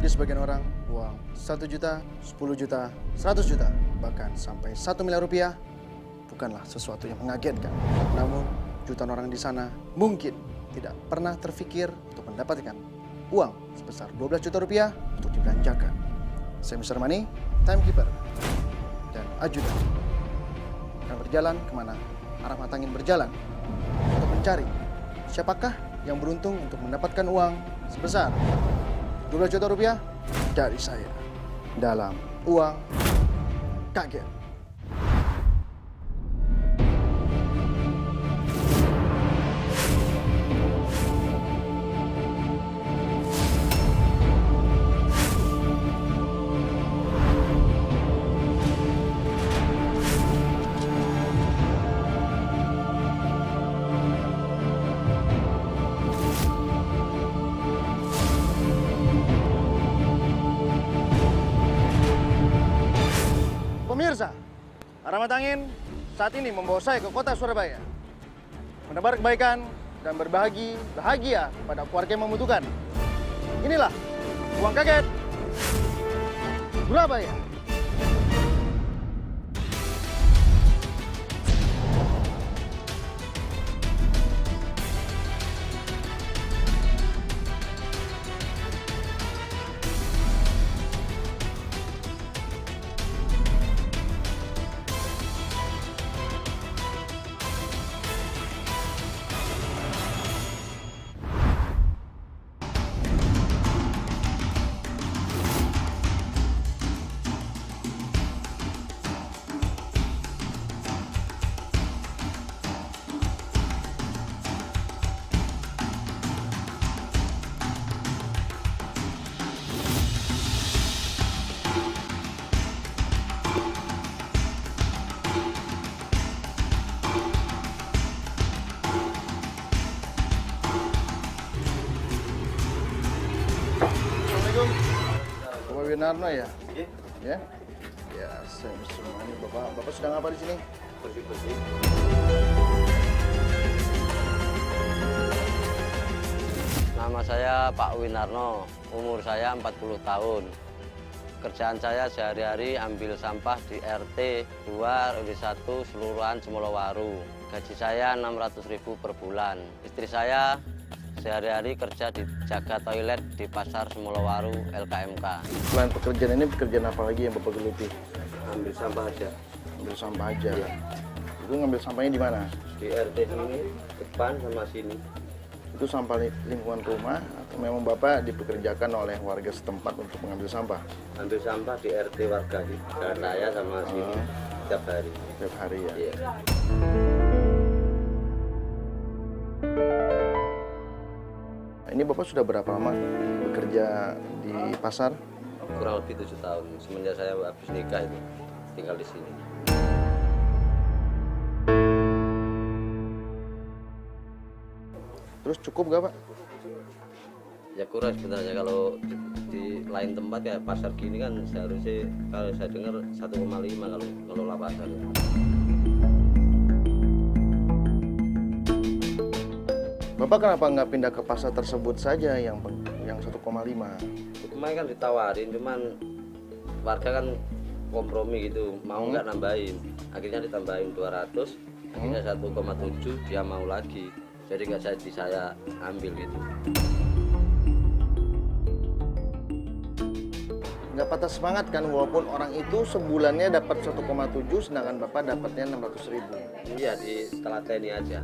Bagi sebagian orang, uang 1 juta, 10 juta, 100 juta, bahkan sampai 1 miliar rupiah bukanlah sesuatu yang mengagetkan. Namun, jutaan orang di sana mungkin tidak pernah terfikir untuk mendapatkan uang sebesar 12 juta rupiah untuk dibelanjakan. Saya Mr. Money, Timekeeper, dan ajudan akan berjalan kemana arah mata angin berjalan untuk mencari siapakah yang beruntung untuk mendapatkan uang sebesar 12 juta rupiah dari saya dalam Uang Kaget. Pemirsa, arah mata angin saat ini membawa saya ke kota Surabaya. Menebar kebaikan dan berbagi bahagia pada keluarga yang membutuhkan. Inilah Uang Kaget Surabaya. Assalamualaikum. Bapak Winarno ya? Ya? Ya, saya Mr. Money. Bapak sedang apa di sini? Bersih-bersih. Nama saya Pak Winarno, umur saya 40 tahun. Kerjaan saya sehari-hari ambil sampah di RT 2 RW 1 Seluruhan Semolowaru. Gaji saya 600.000 per bulan. Istri saya sehari-hari kerja di jaga toilet di Pasar Semolowaru LKMK. Selain pekerjaan ini, pekerjaan apa lagi yang Bapak geluti? Ambil sampah aja. Ambil sampah aja. Iya. Itu ngambil sampahnya di mana? Di RT sini, depan sama sini. Itu sampah lingkungan rumah atau memang Bapak dipekerjakan oleh warga setempat untuk mengambil sampah? Ambil sampah di RT warga di jalan raya sama sini tiap hari. Tiap hari ya? Iya. Ini Bapak sudah berapa lama bekerja di pasar? Kurang lebih 7 tahun. Semenjak saya habis nikah itu tinggal di sini. Terus cukup gak Pak? Ya kurang sebenarnya kalau di lain tempat kayak pasar gini kan seharusnya kalau saya dengar 1,5 kalau ngelola pasar. Bapak kenapa nggak pindah ke pasar tersebut saja yang 1,5? Kemarin kan ditawarin, cuman warga kan kompromi gitu, mau nggak nambahin. Akhirnya ditambahin 200, akhirnya 1,7 dia mau lagi. Jadi nggak jadi saya ambil gitu. Nggak patah semangat kan, walaupun orang itu sebulannya dapat 1,7 sedangkan Bapak dapatnya 600.000. Iya, ditelateni aja.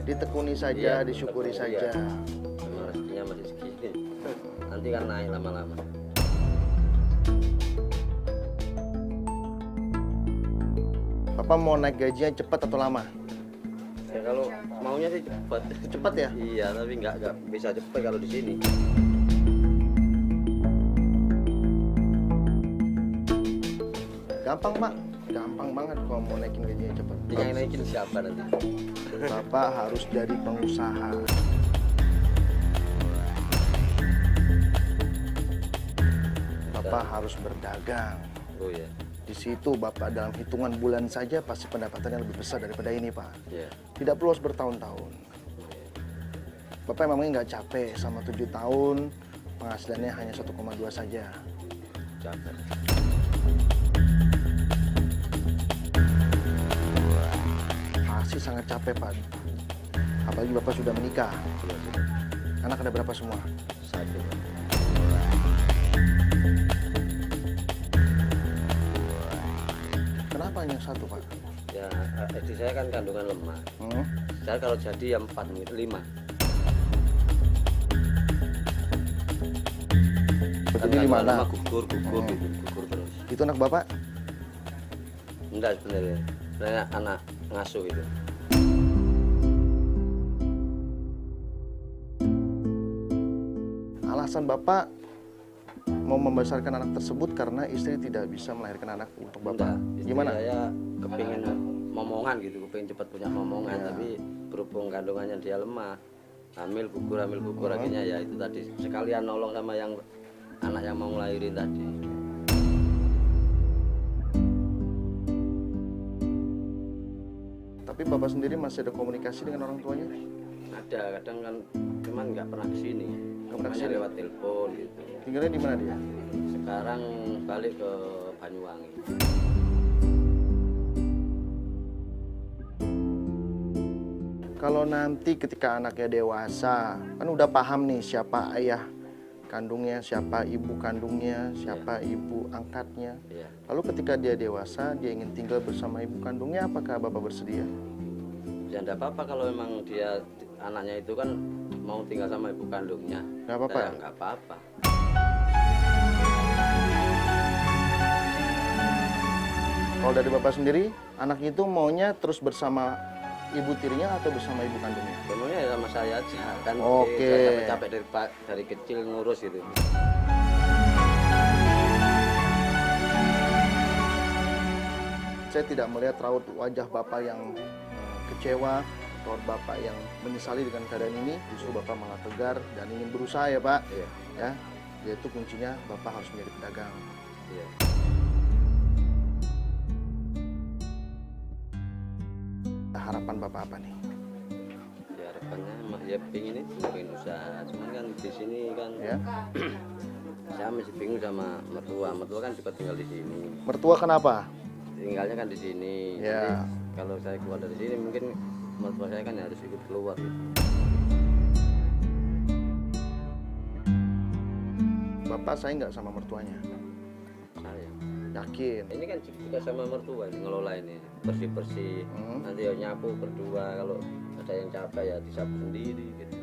Ditekuni saja, Iya, disyukuri ditekuni, saja. iya. Memang rezekinya masih segini. Nanti kan naik lama-lama. Bapak mau naik gajinya cepat atau lama? Ya kalau maunya sih cepat. Cepat ya? Iya, tapi nggak bisa cepat kalau di sini. Gampang Pak, gampang banget kalau mau naikin gajinya cepat. Yang naikin siapa nanti? Bapak harus jadi pengusaha. Bapak harus berdagang. Oh ya, Di situ Bapak dalam hitungan bulan saja pasti pendapatannya lebih besar daripada ini Pak. iya. Tidak perlu harus bertahun-tahun. Bapak memangnya nggak capek sama 7 tahun penghasilannya hanya 1,2 saja. Capek. Pasti sangat capek, Pak. Apalagi Bapak sudah menikah. Iya, sudah. Anak ada berapa semua? 1. Kenapa hanya 1, Pak? Ya, istri saya kan kandungan lemah. Saya kalau jadi ya 4, 5. Berarti ini gimana? Lama gugur gitu, gugur terus. Itu anak Bapak? Enggak sebenarnya. Saya anak ngasuh itu. Alasan Bapak mau membesarkan anak tersebut karena istri tidak bisa melahirkan anak untuk Bapak. Enggak, istri Gimana? Saya kepingin momongan gitu, kepingin cepat punya momongan, Ya. tapi berhubung kandungannya dia lemah, hamil gugur, akhirnya ya itu tadi sekalian nolong sama yang anak yang mau ngelahirin tadi. Tapi Bapak sendiri masih ada komunikasi dengan orang tuanya? Ada, kadang kan cuman nggak pernah kesini, Nggak pernah hanya kesini? lewat telepon gitu. Tinggalnya di mana dia? Sekarang balik ke Banyuwangi. Kalau nanti ketika anaknya dewasa, kan udah paham nih siapa ayah kandungnya, siapa ibu kandungnya, siapa ibu angkatnya. Iya. Lalu ketika dia dewasa, dia ingin tinggal bersama ibu kandungnya, apakah Bapak bersedia? Ya enggak apa-apa kalau memang dia anaknya itu kan mau tinggal sama ibu kandungnya. Nggak apa-apa? Ya enggak apa-apa. Kalau dari Bapak sendiri, anak itu maunya terus bersama ibu tirinya atau bersama ibu kandungnya? Semuanya ya sama saya aja kan. Oke. Saya capek-capek dari kecil ngurus gitu. Saya tidak melihat raut wajah Bapak yang kecewa, raut Bapak yang menyesali dengan keadaan ini. Justru Bapak malah tegar dan ingin berusaha ya Pak. Iya. Ya, yaitu kuncinya Bapak harus menjadi pedagang. Iya. Harapan Bapak apa nih? Ya harapannya ya pengen itu, pengen usaha. Cuman kan di sini kan Ya. saya masih bingung sama mertua. Mertua kan juga tinggal di sini. Mertua kenapa? Tinggalnya kan di sini. Ya. Jadi kalau saya keluar dari sini mungkin mertua saya kan harus ikut keluar gitu. Bapak saya nggak sama mertuanya. Saya. Yakin? Ini kan juga sama mertua ini ngelola ini, bersih-bersih. Nanti ya nyapu berdua, kalau ada yang capek ya disapu sendiri gitu.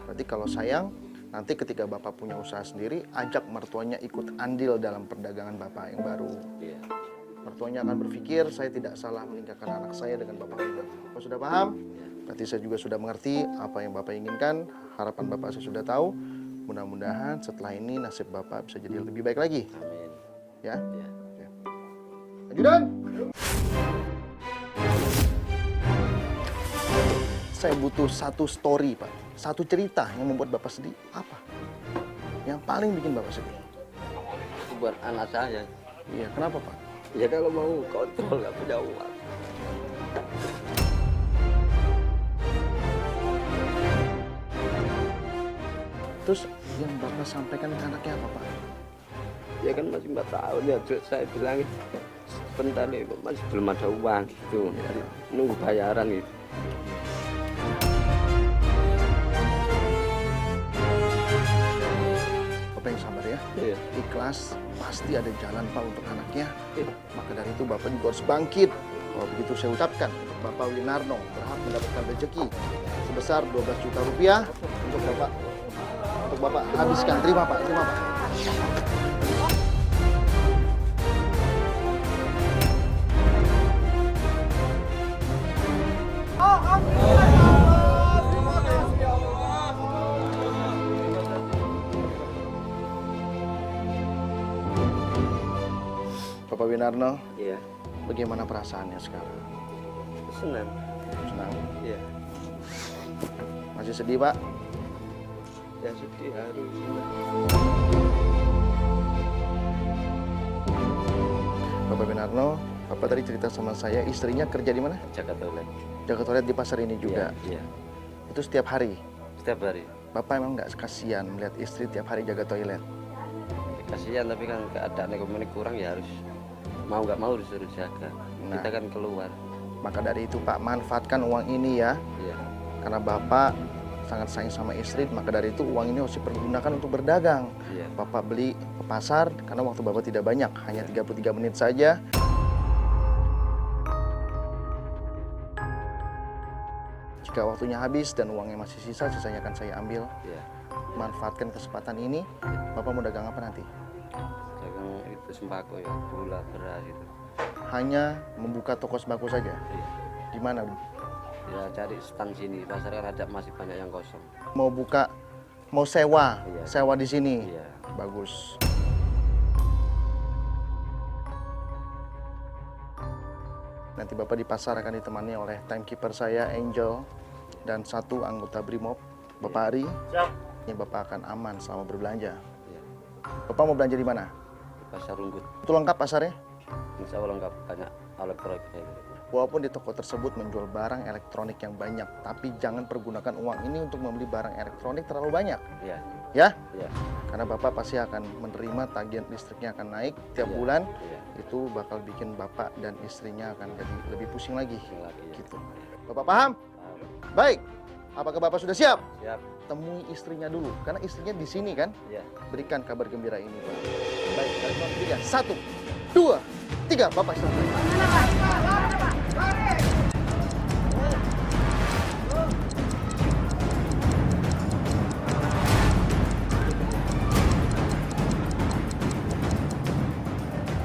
Berarti kalau sayang, nanti ketika Bapak punya usaha sendiri, ajak mertuanya ikut andil dalam perdagangan Bapak yang baru. Iya. Mertuanya akan berpikir, saya tidak salah menikahkan anak saya dengan Bapak Winar. Bapak sudah paham? Berarti saya juga sudah mengerti apa yang Bapak inginkan. Harapan Bapak saya sudah tahu. Mudah-mudahan setelah ini nasib Bapak bisa jadi lebih baik lagi. Amin. Ya. Ya. Ajudan! Saya butuh satu story, Pak. Satu cerita yang membuat Bapak sedih. Apa? Yang paling bikin Bapak sedih? Itu buat anak saya. Iya, kenapa, Pak? Ya kalau mau kontrol nggak punya uang. Terus yang Bapak sampaikan ke anaknya apa, Pak? Ya kan masih 4 tahun ya, saya bilang sebentar nih masih belum ada uang gitu. Jadi, nunggu bayaran gitu. Bapak yang sabar ya. Iya. Ikhlas, pasti ada jalan, Pak, untuk anaknya. Iya. Maka dari itu Bapak juga harus bangkit. Kalau begitu saya ucapkan, Bapak Winarno berhak mendapatkan rezeki sebesar 12 juta rupiah untuk Bapak habiskan. Terima, Pak. Terima, Pak. Bapak Winarno, Iya. bagaimana perasaannya sekarang? Senang. Senang? Iya. Masih sedih, Pak? Ya sedih harus. Bapak Winarno, Bapak tadi cerita sama saya, istrinya kerja di mana? Jaga toilet. Jaga toilet di pasar ini juga. Iya. Itu setiap hari. Setiap hari. Bapak emang nggak kasihan melihat istri tiap hari jaga toilet? Kasihan, tapi kan keadaan ekonomi kurang ya harus mau nggak mau disuruh jaga. Nah. Kita kan keluar. Maka dari itu Pak, manfaatkan uang ini ya. Iya. Karena Bapak sangat sayang sama istri, maka dari itu uang ini harus dipergunakan untuk berdagang. Iya. Bapak beli ke pasar, karena waktu Bapak tidak banyak, hanya 33 menit saja. Jika waktunya habis dan uangnya masih sisa, sisanya akan saya ambil. Iya. Manfaatkan kesempatan ini. Bapak mau dagang apa nanti? Dagang itu sembako ya, gula, beras itu. Hanya membuka toko sembako saja? Iya. Di mana, Bu? Ya cari stand sini, pasar kan ada masih banyak yang kosong. Mau buka, mau sewa, Iya. sewa di sini. Iya. Bagus. Nanti Bapak di pasar akan ditemani oleh timekeeper saya, Angel, dan 1 anggota Brimob, Bapak Ari. Siap. Ini Bapak akan aman selama berbelanja. Iya. Bapak mau belanja di mana? Di pasar Runggut. Itu lengkap pasarnya? Insya Allah lengkap, banyak elektroniknya itu. Walaupun di toko tersebut menjual barang elektronik yang banyak, tapi jangan pergunakan uang ini untuk membeli barang elektronik terlalu banyak. Iya. Ya? Iya. Karena Bapak pasti akan menerima tagihan listriknya akan naik tiap Iya. bulan. Iya. Itu bakal bikin Bapak dan istrinya akan jadi lebih pusing lagi. Pusing lagi, ya. Gitu. Bapak paham? Paham. Baik. Apakah Bapak sudah siap? Siap. Temui istrinya dulu, karena istrinya di sini kan. Iya. Berikan kabar gembira ini, Pak. Baik, kalian tiga. 1, 2, 3. Bapak silakan.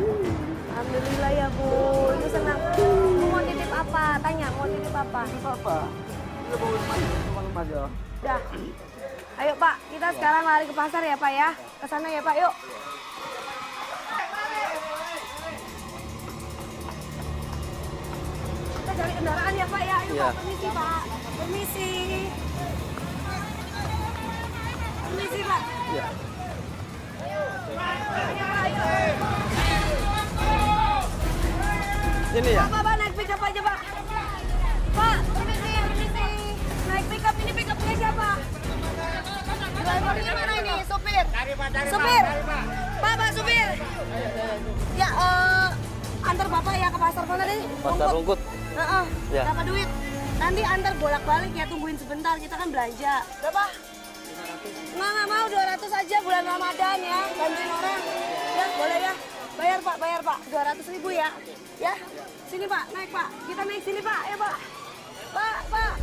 Alhamdulillah ya Bu, Ibu senang. Mau titip apa? Tanya, mau titip apa? Apa? Dia mau rumah ya. Udah. Ayo Pak, kita sekarang lari ke pasar ya Pak ya. Ke sana ya Pak, yuk. Kita cari kendaraan ya Pak ya. Ayo Iya. Pak, permisi Pak. Permisi. Permisi Pak. Iya. Ayo Pak, ayo. Ini ya. Pak, naik pick up aja Pak. Pak, permisi, permisi. Naik pick up, ini pick up-nya siapa? Drivernya mana ini? Supir? Supir? Pak, supir. Ya, antar Bapak ya ke pasar mana nih? Pasar Runggut. Heeh, Ya. berapa duit? Nanti antar bolak-balik ya, tungguin sebentar, kita kan belanja. Berapa? Nggak mau, 200 aja bulan Ramadan ya, bantuin orang. Ya, boleh ya. Bayar Pak, 200.000 ya. Ya, sini Pak, naik Pak. Kita naik sini Pak, ya Pak. Pak.